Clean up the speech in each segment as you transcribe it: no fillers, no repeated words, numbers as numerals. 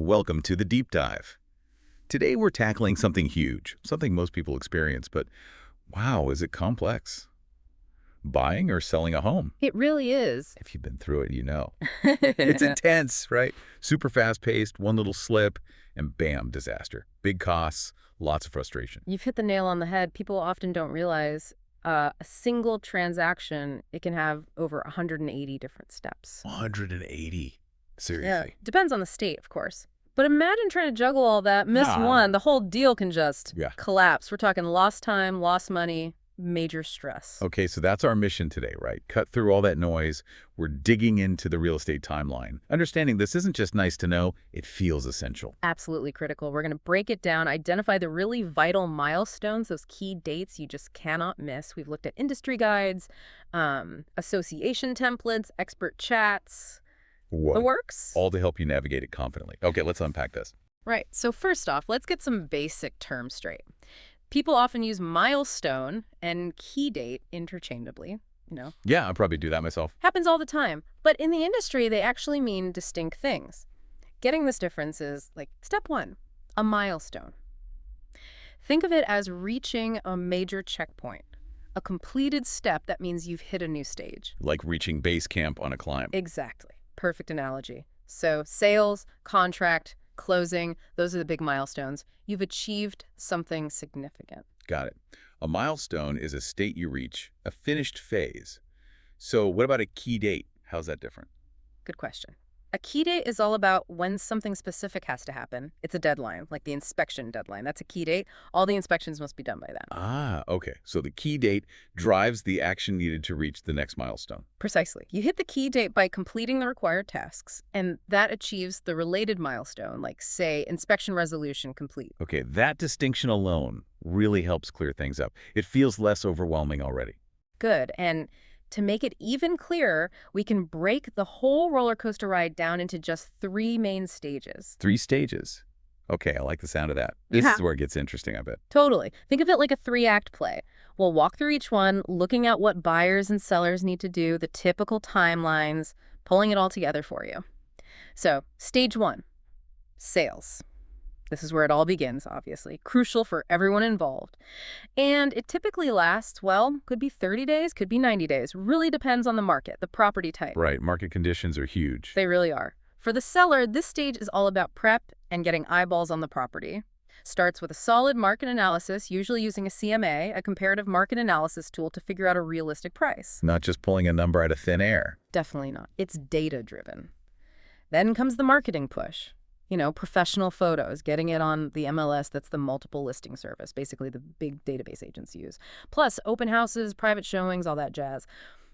Welcome to the Deep Dive. Today we're tackling something huge, something most people experience, but wow, is it complex? Buying or selling a home? It really is. If you've been through it, you know. It's intense, right? Super fast-paced, one little slip, and bam, disaster. Big costs, lots of frustration. You've hit the nail on the head. People often don't realize a single transaction, it can have over 180 different steps. 180. Yeah. Seriously. Depends on the state, of course. But imagine trying to juggle all that, miss one, the whole deal can just Yeah. collapse. We're talking lost time, lost money, major stress. Okay, so that's our mission today, right? Cut through all that noise. We're digging into the real estate timeline. Understanding this isn't just nice to know, it feels essential. Absolutely critical. We're going to break it down, identify the really vital milestones, those key dates you just cannot miss. We've looked at industry guides, association templates, expert chats, What? the works. All to help you navigate it confidently. Okay, let's unpack this. Right. So first off, let's get some basic terms straight. People often use milestone and key date interchangeably. Yeah, I'll probably do that myself. Happens all the time. But in the industry, they actually mean distinct things. Getting this difference is like step one, a milestone. Think of it as reaching a major checkpoint, a completed step that means you've hit a new stage. Like reaching base camp on a climb. Exactly. Perfect analogy. So sales, contract, closing, those are the big milestones. You've achieved something significant. Got it. A milestone is a state you reach, a finished phase. So what about a key date? How's that different? Good question. A key date is all about when something specific has to happen. It's a deadline, like the inspection deadline. That's a key date. All the inspections must be done by then. Ah, okay. So the key date drives the action needed to reach the next milestone. Precisely. You hit the key date by completing the required tasks, and that achieves the related milestone, like, say, inspection resolution complete. Okay, that distinction alone really helps clear things up. It feels less overwhelming already. Good. And to make it even clearer, we can break the whole roller coaster ride down into just 3 main stages. 3 stages. Okay, I like the sound of that. This Yeah. is where it gets interesting, I bet. Totally. Think of it like a 3-act play. We'll walk through each one, looking at what buyers and sellers need to do, the typical timelines, pulling it all together for you. So, stage 1, sales. This is where it all begins, obviously. Crucial for everyone involved. And it typically lasts, well, could be 30 days, could be 90 days. Really depends on the market, the property type. Right, market conditions are huge. They really are. For the seller, this stage is all about prep and getting eyeballs on the property. Starts with a solid market analysis, usually using a CMA, a comparative market analysis tool to figure out a realistic price. Not just pulling a number out of thin air. Definitely not. It's data-driven. Then comes the marketing push. Professional photos, getting it on the MLS, that's the multiple listing service, basically the big database agents use. Plus, open houses, private showings, all that jazz.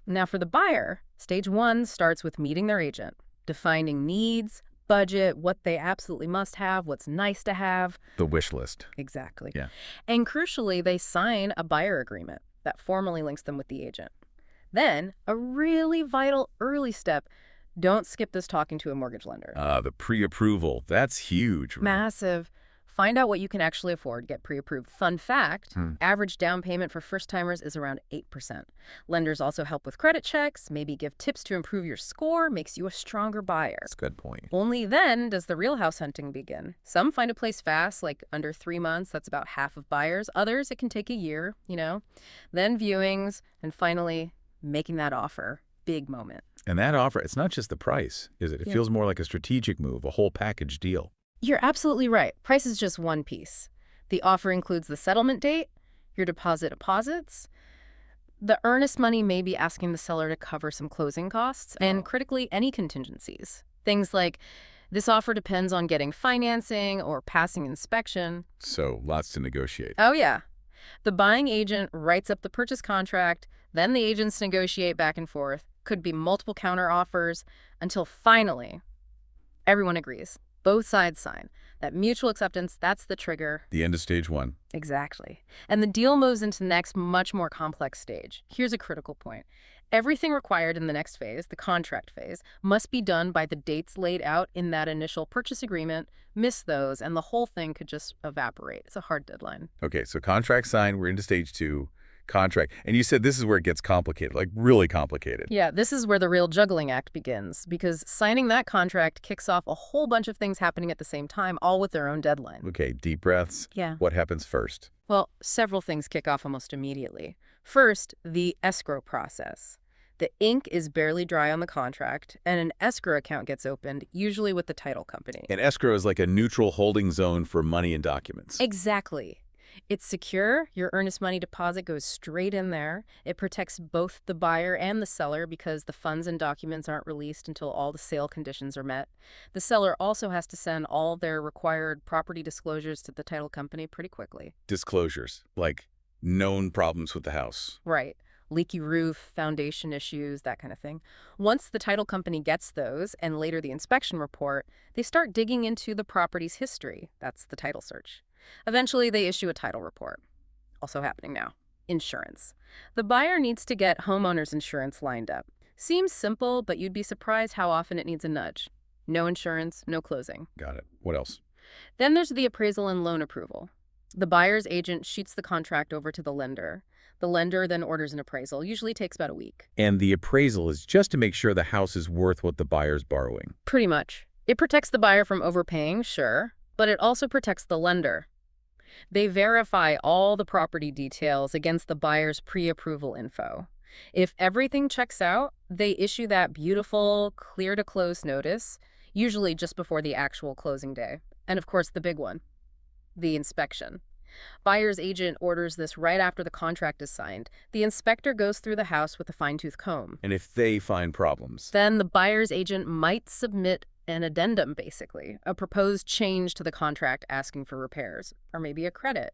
Now, for the buyer, stage 1 starts with meeting their agent, defining needs, budget, what they absolutely must have, what's nice to have. The wish list. Exactly. Yeah. And crucially, they sign a buyer agreement that formally links them with the agent. Then, a really vital early step, don't skip this talking to a mortgage lender. The pre-approval. That's huge. Right? Massive. Find out what you can actually afford, get pre-approved. Fun fact, average down payment for first-timers is around 8%. Lenders also help with credit checks, maybe give tips to improve your score, makes you a stronger buyer. That's a good point. Only then does the real house hunting begin. Some find a place fast, like under 3 months. That's about half of buyers. Others, it can take a year, Then viewings, and finally, making that offer. Big moment. And that offer, it's not just the price, is it? It feels more like a strategic move, a whole package deal. You're absolutely right. Price is just one piece. The offer includes the settlement date, your deposits, the earnest money may be asking the seller to cover some closing costs, and critically, any contingencies. Things like, this offer depends on getting financing or passing inspection. So lots to negotiate. Oh, yeah. The buying agent writes up the purchase contract, then the agents negotiate back and forth. Could be multiple counter offers until finally everyone agrees. Both sides sign. That mutual acceptance, that's the trigger. The end of stage 1. Exactly. And the deal moves into the next, much more complex stage. Here's a critical point. Everything required in the next phase, the contract phase, must be done by the dates laid out in that initial purchase agreement. Miss those, and the whole thing could just evaporate. It's a hard deadline. Okay, so contract signed, we're into stage 2. contract. And you said this is where it gets complicated, like really complicated. Yeah, this is where the real juggling act begins, because signing that contract kicks off a whole bunch of things happening at the same time, all with their own deadline. Okay, deep breaths. Yeah. What happens first? Well, several things kick off almost immediately. First, the escrow process. The ink is barely dry on the contract, and an escrow account gets opened, usually with the title company. And escrow is like a neutral holding zone for money and documents. Exactly. It's secure. Your earnest money deposit goes straight in there. It protects both the buyer and the seller because the funds and documents aren't released until all the sale conditions are met. The seller also has to send all their required property disclosures to the title company pretty quickly. Disclosures, like known problems with the house. Right. Leaky roof, foundation issues, that kind of thing. Once the title company gets those, and later the inspection report, they start digging into the property's history. That's the title search. Eventually, they issue a title report. Also happening now. Insurance. The buyer needs to get homeowner's insurance lined up. Seems simple, but you'd be surprised how often it needs a nudge. No insurance, no closing. Got it. What else? Then there's the appraisal and loan approval. The buyer's agent shoots the contract over to the lender. The lender then orders an appraisal. Usually takes about a week. And the appraisal is just to make sure the house is worth what the buyer's borrowing. Pretty much. It protects the buyer from overpaying, sure, but it also protects the lender. They verify all the property details against the buyer's pre-approval info. If everything checks out, they issue that beautiful clear-to-close notice, usually just before the actual closing day. And of course, the big one, the inspection. Buyer's agent orders this right after the contract is signed. The inspector goes through the house with a fine-tooth comb. And if they find problems? Then the buyer's agent might submit an addendum, basically, a proposed change to the contract asking for repairs, or maybe a credit.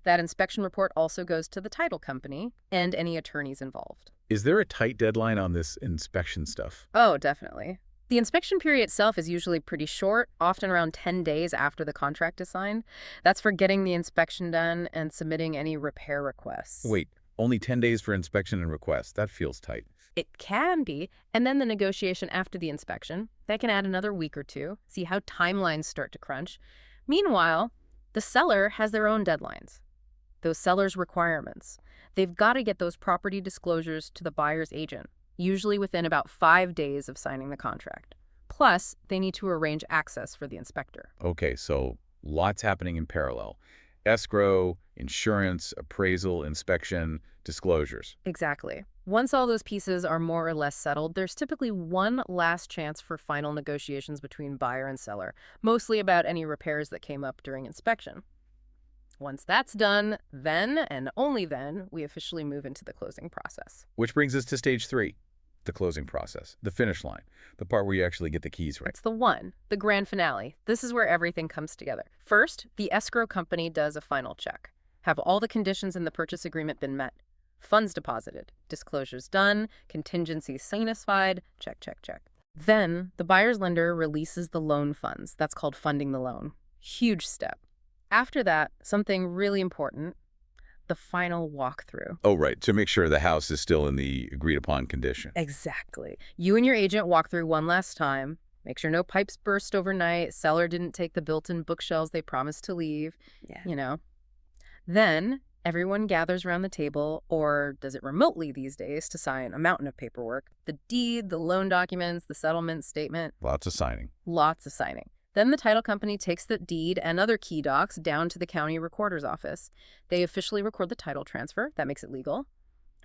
That inspection report also goes to the title company and any attorneys involved. Is there a tight deadline on this inspection stuff? Oh, definitely. The inspection period itself is usually pretty short, often around 10 days after the contract is signed. That's for getting the inspection done and submitting any repair requests. Wait, only 10 days for inspection and request. That feels tight. It can be. And then the negotiation after the inspection. That can add another week or two. See how timelines start to crunch. Meanwhile, the seller has their own deadlines. Those seller's requirements. They've got to get those property disclosures to the buyer's agent, usually within about 5 days of signing the contract. Plus, they need to arrange access for the inspector. Okay, so lots happening in parallel. Escrow, insurance, appraisal, inspection, disclosures. Exactly. Once all those pieces are more or less settled, there's typically one last chance for final negotiations between buyer and seller, mostly about any repairs that came up during inspection. Once that's done, then, and only then, we officially move into the closing process. Which brings us to stage 3, the closing process, the finish line, the part where you actually get the keys right. It's the grand finale. This is where everything comes together. First, the escrow company does a final check. Have all the conditions in the purchase agreement been met? Funds deposited, disclosures done, contingencies satisfied, check, check, check. Then, the buyer's lender releases the loan funds. That's called funding the loan. Huge step. After that, something really important, the final walkthrough. Oh, right, to make sure the house is still in the agreed-upon condition. Exactly. You and your agent walk through one last time. Make sure no pipes burst overnight, seller didn't take the built-in bookshelves they promised to leave, you know. Then, everyone gathers around the table, or does it remotely these days, to sign a mountain of paperwork. The deed, the loan documents, the settlement statement. Lots of signing. Lots of signing. Then the title company takes the deed and other key docs down to the county recorder's office. They officially record the title transfer. That makes it legal.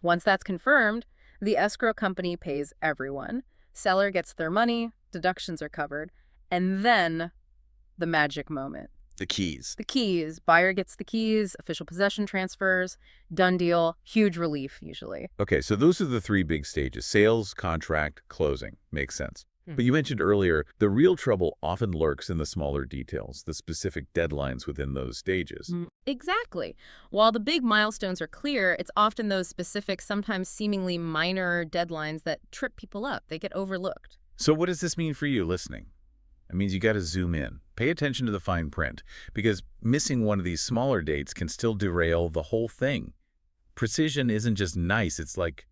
Once that's confirmed, the escrow company pays everyone. Seller gets their money, deductions are covered, and then the magic moment. The keys. The keys. Buyer gets the keys, official possession transfers, done deal, huge relief usually. Okay, so those are the 3 big stages: sales, contract, closing. Makes sense. But you mentioned earlier, the real trouble often lurks in the smaller details, the specific deadlines within those stages. Exactly. While the big milestones are clear, it's often those specific, sometimes seemingly minor deadlines that trip people up. They get overlooked. So what does this mean for you listening? It means you got to zoom in. Pay attention to the fine print, because missing one of these smaller dates can still derail the whole thing. Precision isn't just nice, it's like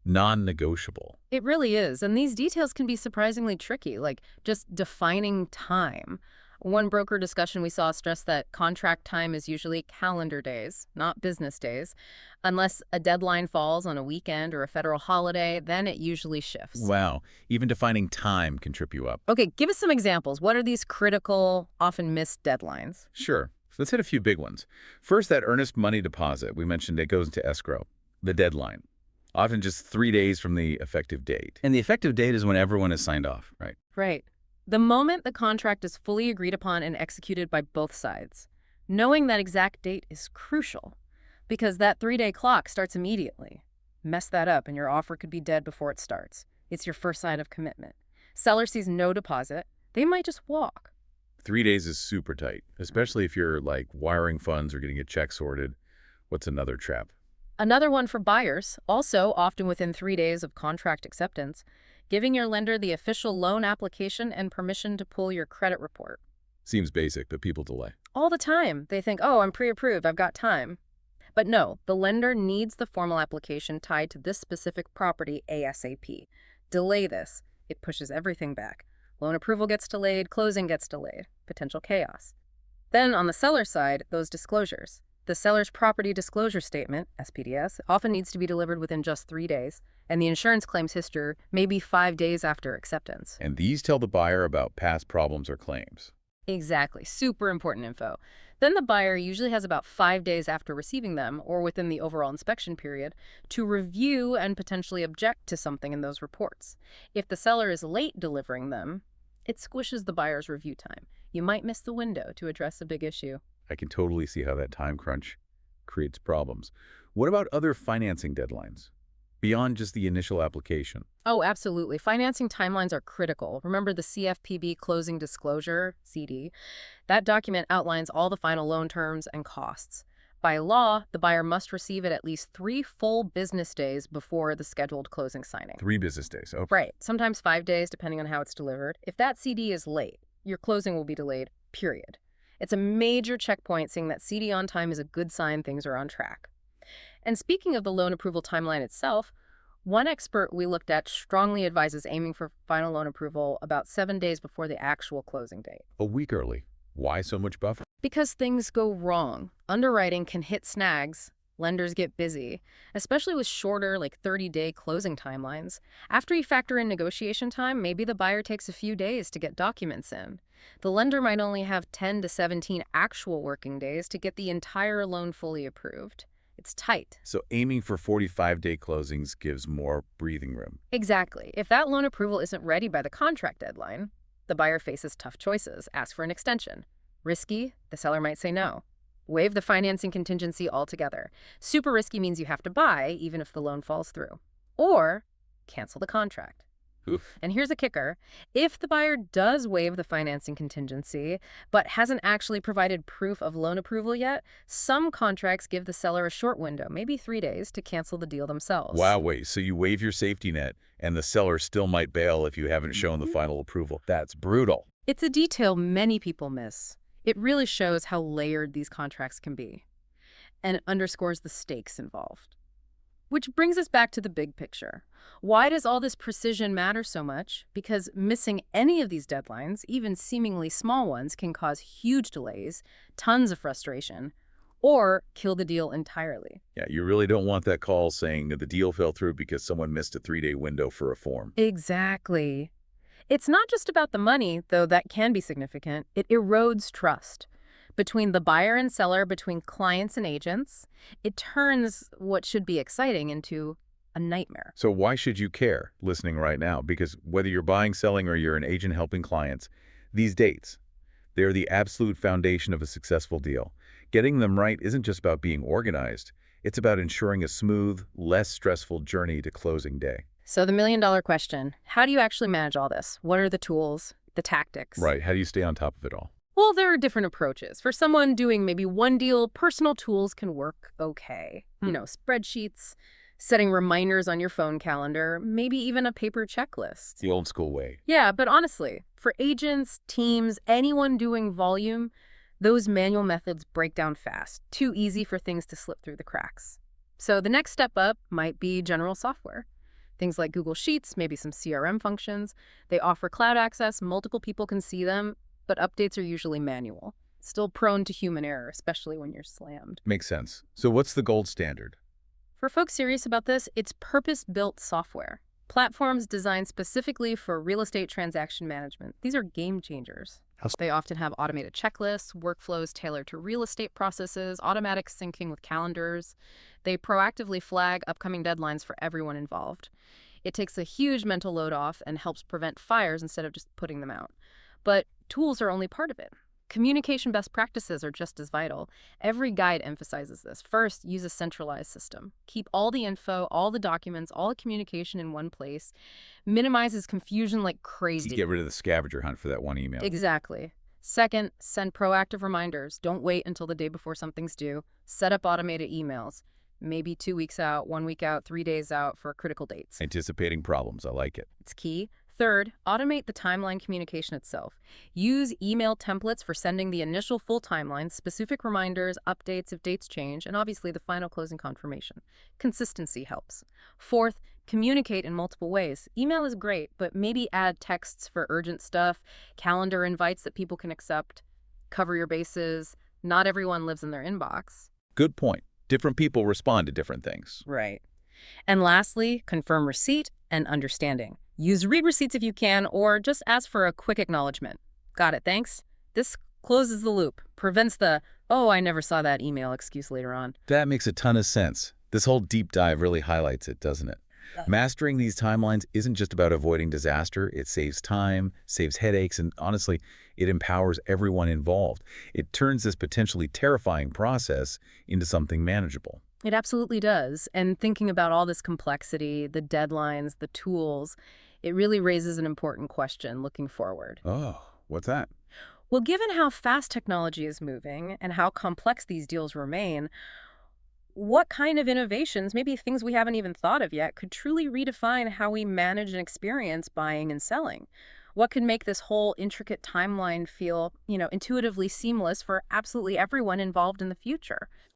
non-negotiable. It really is. And these details can be surprisingly tricky, like just defining time. One broker discussion we saw stressed that contract time is usually calendar days, not business days. Unless a deadline falls on a weekend or a federal holiday, then it usually shifts. Wow, even defining time can trip you up. Okay, give us some examples. What are these critical, often missed deadlines? Sure. So let's hit a few big ones. First, that earnest money deposit. We mentioned it goes into escrow. The deadline. Often just 3 days from the effective date. And the effective date is when everyone has signed off, right? Right. The moment the contract is fully agreed upon and executed by both sides. Knowing that exact date is crucial because that 3-day clock starts immediately. Mess that up and your offer could be dead before it starts. It's your first sign of commitment. Seller sees no deposit. They might just walk. 3 days is super tight, especially if you're like wiring funds or getting a check sorted. What's another trap? Another one for buyers, also often within 3 days of contract acceptance, giving your lender the official loan application and permission to pull your credit report. Seems basic, but people delay. All the time. They think, oh, I'm pre-approved, I've got time. But no, the lender needs the formal application tied to this specific property ASAP. Delay this. It pushes everything back. Loan approval gets delayed, closing gets delayed. Potential chaos. Then on the seller side, those disclosures. The seller's property disclosure statement, SPDS, often needs to be delivered within just 3 days, and the insurance claims history may be 5 days after acceptance. And these tell the buyer about past problems or claims. Exactly. Super important info. Then the buyer usually has about 5 days after receiving them, or within the overall inspection period, to review and potentially object to something in those reports. If the seller is late delivering them, it squishes the buyer's review time. You might miss the window to address a big issue. I can totally see how that time crunch creates problems. What about other financing deadlines? Beyond just the initial application? Oh, absolutely. Financing timelines are critical. Remember the CFPB Closing Disclosure, CD? That document outlines all the final loan terms and costs. By law, the buyer must receive it at least 3 full business days before the scheduled closing signing. 3 business days. Oh, Right. Sometimes 5 days, depending on how it's delivered. If that CD is late, your closing will be delayed, period. It's a major checkpoint saying that CD on time is a good sign things are on track. And speaking of the loan approval timeline itself, one expert we looked at strongly advises aiming for final loan approval about 7 days before the actual closing date. a week early. Why so much buffer? Because things go wrong. Underwriting can hit snags. Lenders get busy, especially with shorter, like 30-day closing timelines. After you factor in negotiation time, maybe the buyer takes a few days to get documents in. The lender might only have 10 to 17 actual working days to get the entire loan fully approved. It's tight. So aiming for 45-day closings gives more breathing room. Exactly. If that loan approval isn't ready by the contract deadline, the buyer faces tough choices. Ask for an extension. Risky, the seller might say no. Waive the financing contingency altogether. Super risky means you have to buy, even if the loan falls through. Or cancel the contract. Oof. And here's a kicker. If the buyer does waive the financing contingency, but hasn't actually provided proof of loan approval yet, some contracts give the seller a short window, maybe 3 days, to cancel the deal themselves. Wow, wait, so you waive your safety net, and the seller still might bail if you haven't shown the final approval. That's brutal. It's a detail many people miss. It really shows how layered these contracts can be, and it underscores the stakes involved. Which brings us back to the big picture. Why does all this precision matter so much? Because missing any of these deadlines, even seemingly small ones, can cause huge delays, tons of frustration, or kill the deal entirely. Yeah, you really don't want that call saying that the deal fell through because someone missed a 3-day window for a form. Exactly. It's not just about the money, though that can be significant. It erodes trust. Between the buyer and seller, between clients and agents, it turns what should be exciting into a nightmare. So why should you care listening right now? Because whether you're buying, selling, or you're an agent helping clients, these dates, they're the absolute foundation of a successful deal. Getting them right isn't just about being organized. It's about ensuring a smooth, less stressful journey to closing day. So the million-dollar question, how do you actually manage all this? What are the tools, the tactics? Right. How do you stay on top of it all? Well, there are different approaches. For someone doing maybe one deal, personal tools can work okay. Spreadsheets, setting reminders on your phone calendar, maybe even a paper checklist. The old school way. Yeah, but honestly, for agents, teams, anyone doing volume, those manual methods break down fast. Too easy for things to slip through the cracks. So the next step up might be general software. Things like Google Sheets, maybe some CRM functions. They offer cloud access, multiple people can see them. but updates are usually manual. Still prone to human error, especially when you're slammed. Makes sense. So what's the gold standard? For folks serious about this, it's purpose-built software. Platforms designed specifically for real estate transaction management. These are game changers. They often have automated checklists, workflows tailored to real estate processes, automatic syncing with calendars. They proactively flag upcoming deadlines for everyone involved. It takes a huge mental load off and helps prevent fires instead of just putting them out. But tools are only part of it. Communication best practices are just as vital. Every guide emphasizes this. First, use a centralized system. Keep all the info, all the documents, all the communication in one place. Minimizes confusion like crazy. You get rid of the scavenger hunt for that one email. Exactly. Second, send proactive reminders. Don't wait until the day before something's due. Set up automated emails. Maybe 2 weeks out, 1 week out, 3 days out for critical dates. Anticipating problems. I like it. It's key. Third, automate the timeline communication itself. Use email templates for sending the initial full timeline, specific reminders, updates if dates change, and obviously the final closing confirmation. Consistency helps. Fourth, communicate in multiple ways. Email is great, but maybe add texts for urgent stuff, calendar invites that people can accept, cover your bases. Not everyone lives in their inbox. Good point. Different people respond to different things. Right. And lastly, confirm receipt and understanding. Use read receipts if you can, or just ask for a quick acknowledgement. Got it, thanks. This closes the loop, prevents the, oh, I never saw that email excuse later on. That makes a ton of sense. This whole deep dive really highlights it, doesn't it? Mastering these timelines isn't just about avoiding disaster. It saves time, saves headaches, and honestly, it empowers everyone involved. It turns this potentially terrifying process into something manageable. It absolutely does. And thinking about all this complexity, the deadlines, the tools, it really raises an important question looking forward. Oh, what's that? Well, given how fast technology is moving and how complex these deals remain, what kind of innovations, maybe things we haven't even thought of yet, could truly redefine how we manage and experience buying and selling? What could make this whole intricate timeline feel, intuitively seamless for absolutely everyone involved in the future?